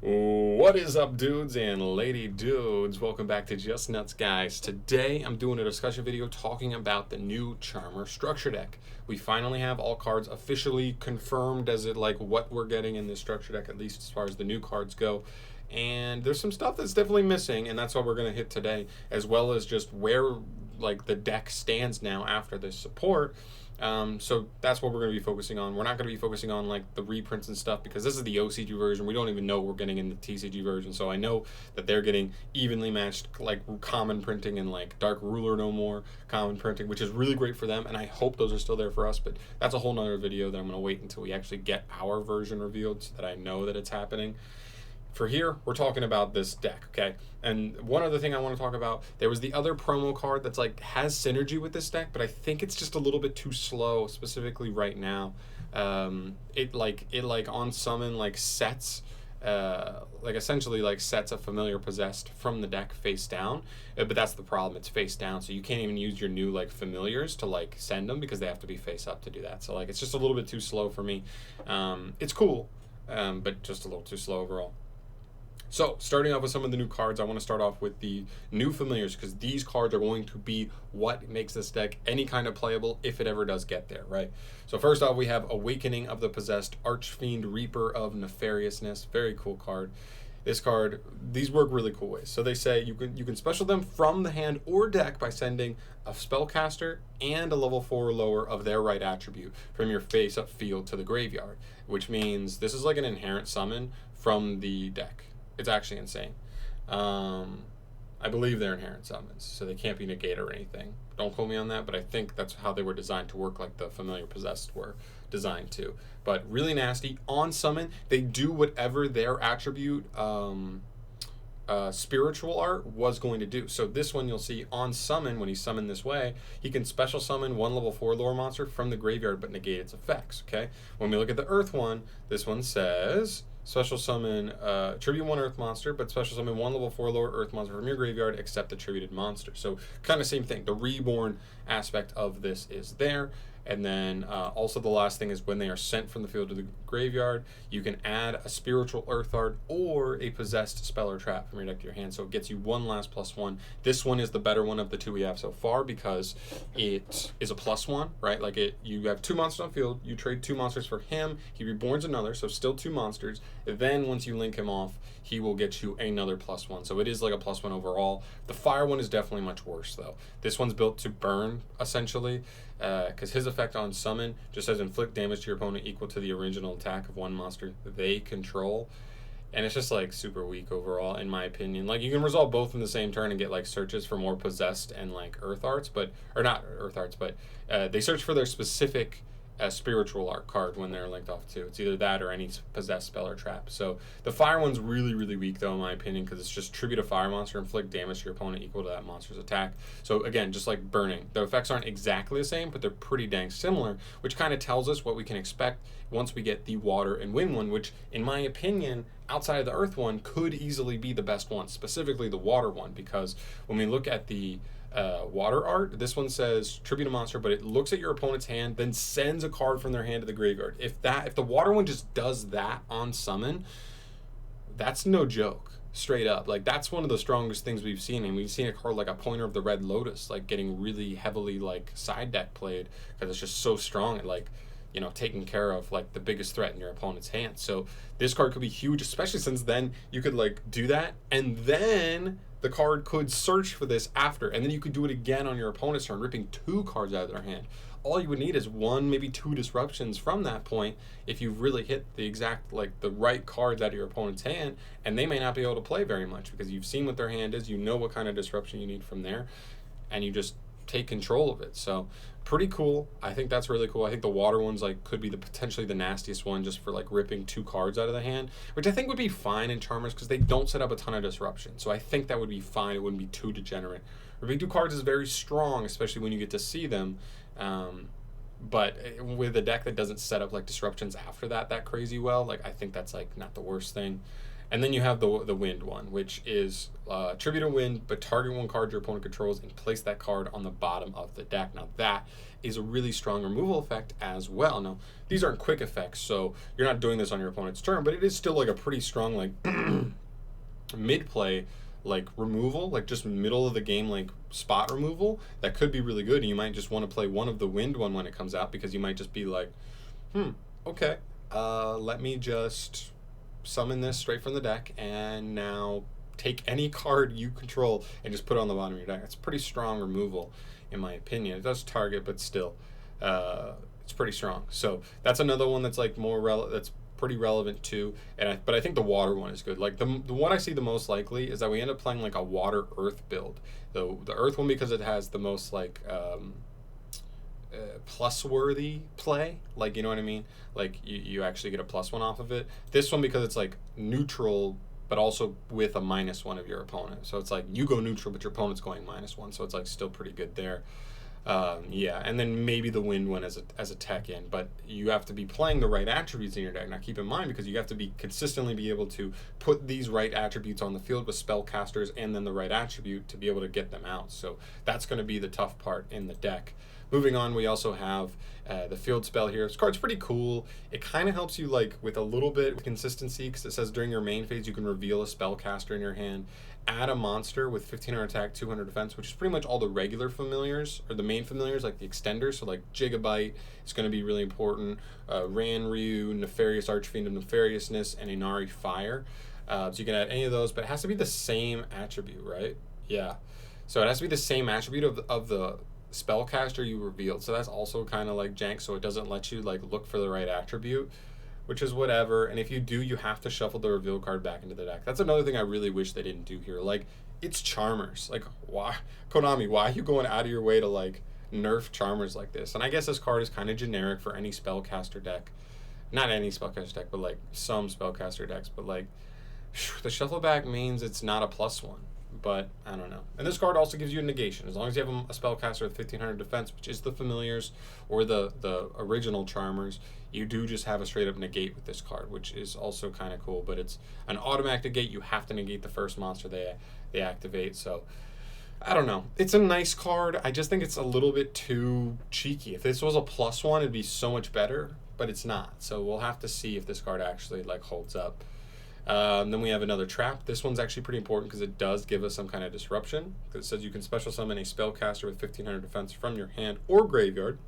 What is up, dudes and lady dudes? Welcome back to Just Nuts, guys. Today I'm doing a discussion video talking about the new Charmer structure deck. We finally have all cards officially confirmed as what we're getting in this structure deck, at least as far as the new cards go. And there's some stuff that's definitely missing, and that's what we're going to hit today, as well as just where the deck stands now after this support. So that's what we're going to be focusing on. We're not going to be focusing on the reprints and stuff because this is the OCG version. We don't even know what we're getting in the TCG version. So I know that they're getting evenly matched common printing and Dark Ruler no more common printing, which is really great for them. And I hope those are still there for us. But that's a whole nother video that I'm going to wait until we actually get our version revealed so that I know that it's happening. For here, we're talking about this deck, okay? And one other thing I want to talk about, there was the other promo card that's has synergy with this deck, but I think it's just a little bit too slow, specifically right now. It on summon sets, essentially sets a familiar possessed from the deck face down, but that's the problem. It's face down, so you can't even use your new familiars to send them because they have to be face up to do that. So it's just a little bit too slow for me. It's cool, but just a little too slow overall. So, starting off with some of the new cards, I want to start off with the new familiars because these cards are going to be what makes this deck any kind of playable if it ever does get there, right? So first off, we have Awakening of the Possessed Archfiend Reaper of Nefariousness. Very cool card. This card, these work really cool ways. So they say you can special them from the hand or deck by sending a spellcaster and a level 4 or lower of their right attribute from your face-up field to the graveyard, which means this is an inherent summon from the deck. It's actually insane. I believe they're inherent summons, so they can't be negated or anything. Don't quote me on that, but I think that's how they were designed to work, like the familiar possessed were designed to. But really nasty. On summon, they do whatever their attribute spiritual art was going to do. So this one you'll see on summon, when he's summoned this way, he can special summon one level 4 lore monster from the graveyard but negate its effects, okay? When we look at the earth one, this one says special summon tribute 1 earth monster, but special summon 1 level 4 lower earth monster from your graveyard except the tributed monster. So kind of same thing. The reborn aspect of this is there. And then also the last thing is when they are sent from the field to the graveyard, you can add a spiritual earth art or a possessed spell or trap from your deck to your hand. So it gets you one last +1. This one is the better one of the two we have so far because it is a +1, right? You have 2 monsters on field, you trade 2 monsters for him, he reborns another, so still 2 monsters. Then once you link him off, he will get you another +1. So it is a +1 overall. The fire one is definitely much worse though. This one's built to burn essentially, because his effect on summon just says inflict damage to your opponent equal to the original attack of one monster they control, and it's just super weak overall in my opinion. You can resolve both in the same turn and get searches for more possessed and earth arts, but or not earth arts, but they search for their specific spiritual art card when they're linked off too. It's either that or any possessed spell or trap. So the fire one's really weak though in my opinion because it's just tribute a fire monster, inflict damage to your opponent equal to that monster's attack. So again, just like burning, the effects aren't exactly the same, but they're pretty dang similar, which kind of tells us what we can expect once we get the water and wind one, which in my opinion outside of the earth one could easily be the best one, specifically the water one, because when we look at the water art, this one says tribute a monster, but it looks at your opponent's hand, then sends a card from their hand to the graveyard. If the water one just does that on summon, that's no joke, straight up. That's one of the strongest things we've seen, and we've seen a card like a Pointer of the Red Lotus getting really heavily side deck played because it's just so strong at taking care of the biggest threat in your opponent's hand. So this card could be huge, especially since then you could do that, and then the card could search for this after, and then you could do it again on your opponent's turn, ripping 2 cards out of their hand. All you would need is 1, maybe 2 disruptions from that point if you really hit the exact, the right cards out of your opponent's hand, and they may not be able to play very much because you've seen what their hand is, you know what kind of disruption you need from there, and you just take control of it. So pretty cool. I think that's really cool. I think the water one's could be potentially the nastiest one just for ripping 2 cards out of the hand, which I think would be fine in Charmers because they don't set up a ton of disruption. So I think that would be fine. It wouldn't be too degenerate. Ripping 2 cards is very strong, especially when you get to see them. But with a deck that doesn't set up disruptions after that crazy well, I think that's not the worst thing. And then you have the wind one, which is tribute a wind, but target one card your opponent controls and place that card on the bottom of the deck. Now that is a really strong removal effect as well. Now these aren't quick effects, so you're not doing this on your opponent's turn, but it is still like a pretty strong like mid play like removal, like just middle of the game like spot removal that could be really good. And you might just want to play one of the wind one when it comes out because you might just be like, okay, let me just summon this straight from the deck and now take any card you control and just put it on the bottom of your deck. It's pretty strong removal in my opinion. It does target, but still it's pretty strong. So that's another one that's like that's pretty relevant too. But I think the water one is good. Like the one I see the most likely is that we end up playing like a water earth build. The earth one because it has the most like plus worthy play, like, you know what I mean, like you actually get a +1 off of it. This one because it's like neutral but also with a -1 of your opponent, so it's like you go neutral but your opponent's going -1, so it's like still pretty good there. Yeah, and then maybe the wind one as a tech in, but you have to be playing the right attributes in your deck. Now keep in mind, because you have to be consistently be able to put these right attributes on the field with spellcasters and then the right attribute to be able to get them out. So that's going to be the tough part in the deck. Moving on, we also have the field spell here. This card's pretty cool. It kind of helps you like with a little bit of consistency because it says during your main phase you can reveal a spellcaster in your hand, add a monster with 1500 attack, 200 defense, which is pretty much all the regular familiars or the main familiars like the extenders. So like Gigabyte is going to be really important. Ranryu, Nefarious Archfiend of Nefariousness, and Inari Fire. So you can add any of those, but it has to be the same attribute, right? Yeah. So it has to be the same attribute of the spellcaster you revealed. So that's also kind of like jank, so it doesn't let you like look for the right attribute, which is whatever. And if you do, you have to shuffle the reveal card back into the deck. That's another thing I really wish they didn't do here. Like, it's Charmers. Like, why, Konami, why are you going out of your way to like nerf Charmers like this? And I guess this card is kind of generic for any spellcaster deck. Not any spellcaster deck, but like some spellcaster decks. But like, the shuffle back means it's not a +1. But I don't know. And this card also gives you a negation. As long as you have a spellcaster with 1500 defense, which is the familiars or the original Charmers, you do just have a straight up negate with this card, which is also kind of cool. But it's an automatic negate. You have to negate the first monster they activate. So I don't know. It's a nice card. I just think it's a little bit too cheeky. If this was a +1, it'd be so much better. But it's not. So we'll have to see if this card actually like holds up. Then we have another trap. This one's actually pretty important because it does give us some kind of disruption. Because it says you can special summon a spellcaster with 1500 defense from your hand or graveyard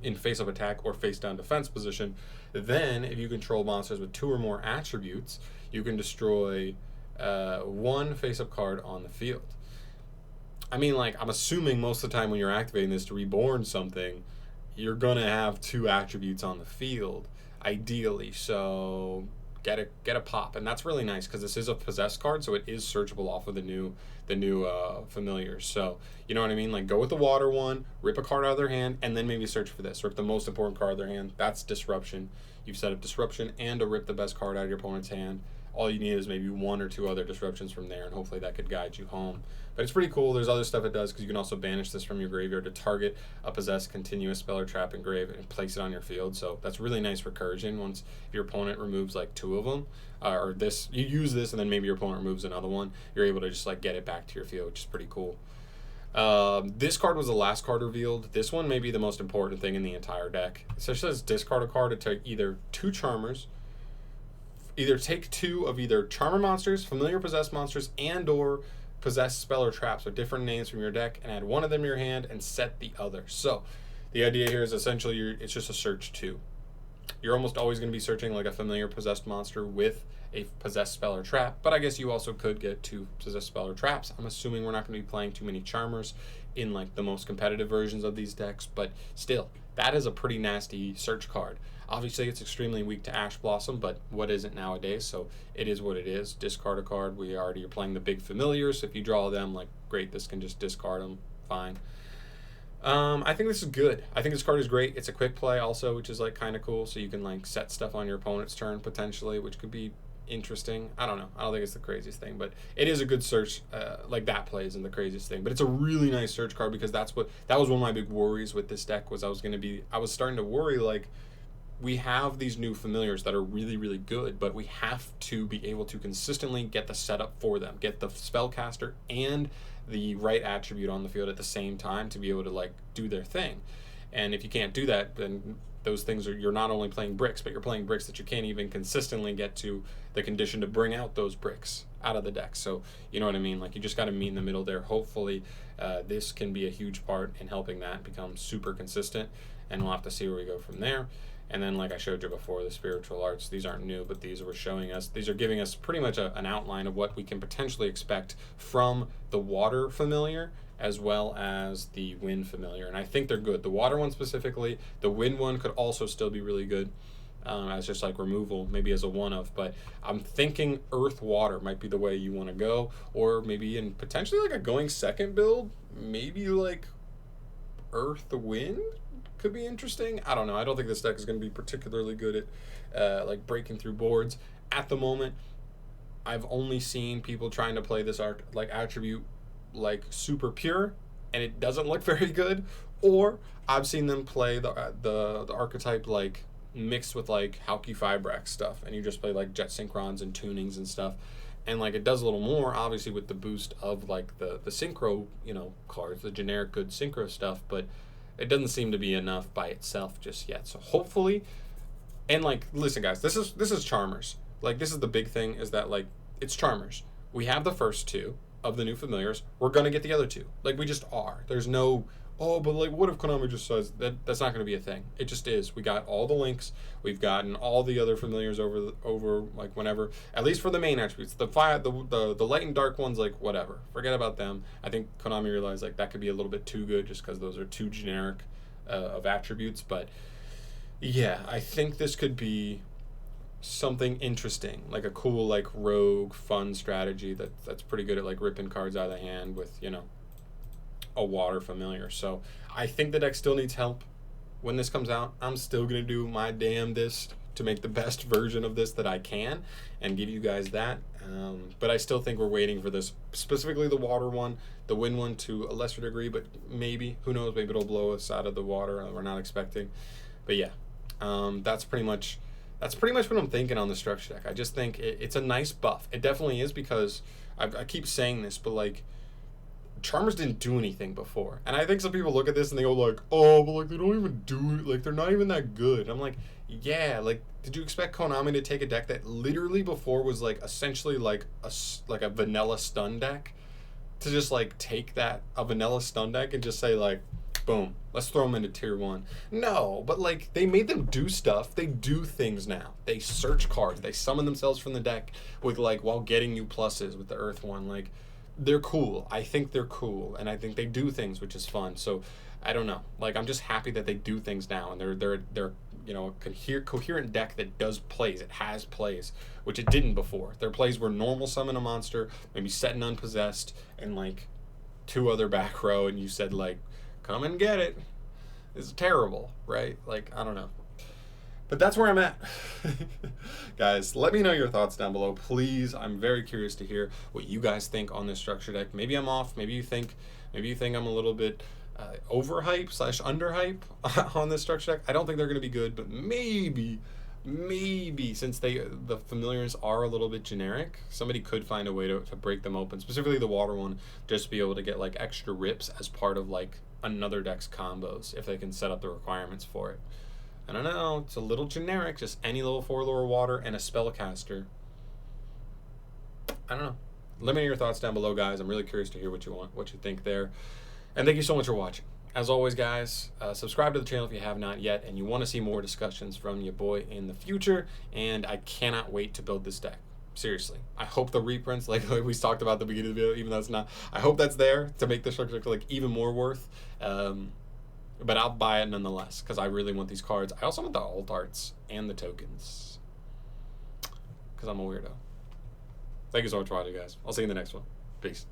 in face-up attack or face-down defense position. Then, if you control monsters with 2 or more attributes, you can destroy 1 face-up card on the field. I mean, like, I'm assuming most of the time when you're activating this to reborn something, you're going to have 2 attributes on the field, ideally. So get a pop, and that's really nice because this is a possessed card, so it is searchable off of the new familiars. So you know what I mean, like go with the water one, rip a card out of their hand, and then maybe search for this, rip the most important card of their hand. That's disruption. You've set up disruption and to rip the best card out of your opponent's hand. All you need is maybe 1 or 2 other disruptions from there, and hopefully that could guide you home. But it's pretty cool. There's other stuff it does because you can also banish this from your graveyard to target a possessed continuous spell or trap engrave and place it on your field. So that's really nice recursion. Once if your opponent removes like 2 of them, or this, you use this and then maybe your opponent removes another one, you're able to just like get it back to your field, which is pretty cool. This card was the last card revealed. This one may be the most important thing in the entire deck. It says discard a card to take either 2 Charmers, either take 2 of either Charmer monsters, familiar possessed monsters, and or possessed spell or traps with different names from your deck, and add 1 of them to your hand and set the other. So the idea here is essentially it's just a search 2. You're almost always going to be searching like a familiar possessed monster with a possessed spell or trap, but I guess you also could get 2 possessed spell or traps. I'm assuming we're not going to be playing too many Charmers in like the most competitive versions of these decks, but still, that is a pretty nasty search card. Obviously, it's extremely weak to Ash Blossom, but what isn't nowadays? So it is what it is. Discard a card. We already are playing the big familiars. So if you draw them, like, great, this can just discard them. Fine. I think this is good. I think this card is great. It's a quick play also, which is, like, kind of cool. So you can, like, set stuff on your opponent's turn, potentially, which could be interesting. I don't know. I don't think it's the craziest thing, but it is a good search. Like, that play isn't the craziest thing. But it's a really nice search card because that was one of my big worries with this deck was I was starting to worry, like, we have these new familiars that are really, really good, but we have to be able to consistently get the setup for them, get the spellcaster and the right attribute on the field at the same time to be able to like do their thing. And if you can't do that, then those things are, you're not only playing bricks, but you're playing bricks that you can't even consistently get to the condition to bring out those bricks out of the deck. So you know what I mean? Like, you just got to meet in the middle there. Hopefully this can be a huge part in helping that become super consistent, and we'll have to see where we go from there. And then, like I showed you before, the spiritual arts, these aren't new, but these are giving us pretty much an outline of what we can potentially expect from the water familiar as well as the wind familiar. And I think they're good. The water one specifically, the wind one could also still be really good as just like removal, maybe as a one-of. But I'm thinking earth water might be the way you want to go, or maybe in potentially like a going second build, maybe like earth wind could be interesting. I don't know. I don't think this deck is going to be particularly good at like breaking through boards at the moment. I've only seen people trying to play this like attribute like super pure, and it doesn't look very good. Or I've seen them play the archetype like mixed with like Halki Fibrax stuff, and you just play like jet synchrons and tunings and stuff, and like it does a little more obviously with the boost of like the synchro, you know, cards, the generic good synchro stuff, but it doesn't seem to be enough by itself just yet. So hopefully, and like, listen guys, this is Charmers. Like, this is the big thing, is that like it's Charmers. We have the first two of the new familiars. We're gonna get the other two. Like, we just are. There's no, oh, but like, what if Konami just says that? That's not gonna be a thing. It just is. We got all the links. We've gotten all the other familiars over like whenever. At least for the main attributes, the fire, the light and dark ones, like whatever. Forget about them. I think Konami realized like that could be a little bit too good, just because those are too generic of attributes. But yeah, I think this could be something interesting, like a cool like rogue fun strategy that's pretty good at like ripping cards out of the hand with, you know, a water familiar. So I think the deck still needs help. When this comes out, I'm still gonna do my damnedest to make the best version of this that I can and give you guys that, but I still think we're waiting for this, specifically the water one, the wind one to a lesser degree, but maybe, who knows, maybe it'll blow us out of the water we're not expecting. But yeah, that's pretty much what I'm thinking on the structure deck. I just think it's a nice buff. It definitely is, because I keep saying this, but like, Charmers didn't do anything before. And I think some people look at this and they go like, oh, but like, they don't even do it. Like, they're not even that good. And I'm like, yeah, like, did you expect Konami to take a deck that literally before was like essentially like a vanilla stun deck, to just like take a vanilla stun deck and just say like, boom, let's throw them into tier 1. No, but like, they made them do stuff. They do things now. They search cards. They summon themselves from the deck with like, while getting you pluses with the earth one. Like, they're cool. I think they're cool, and I think they do things, which is fun. So I don't know. Like, I'm just happy that they do things now, and they're you know, a coherent deck that does plays. It has plays, which it didn't before. Their plays were normal summon a monster, maybe set an unpossessed, and like 2 other back row, and you said like, come and get it. It's terrible, right? Like, I don't know. But that's where I'm at. Guys, let me know your thoughts down below, please. I'm very curious to hear what you guys think on this structure deck. Maybe I'm off. Maybe you think I'm a little bit overhype / underhype on this structure deck. I don't think they're going to be good, but maybe since the familiars are a little bit generic, somebody could find a way to break them open, specifically the water one, just to be able to get like extra rips as part of like another deck's combos if they can set up the requirements for it. I don't know, it's a little generic, just any level 4 lower water and a spellcaster. I don't know. Let me know your thoughts down below, guys. I'm really curious to hear what you think there. And thank you so much for watching. As always, guys, subscribe to the channel if you have not yet and you want to see more discussions from your boy in the future. And I cannot wait to build this deck. Seriously. I hope the reprints, like we talked about at the beginning of the video, even though it's not, I hope that's there to make the structure like even more worth. But I'll buy it nonetheless, because I really want these cards. I also want the alt arts and the tokens, because I'm a weirdo. Thank you so much for watching, guys. I'll see you in the next one. Peace.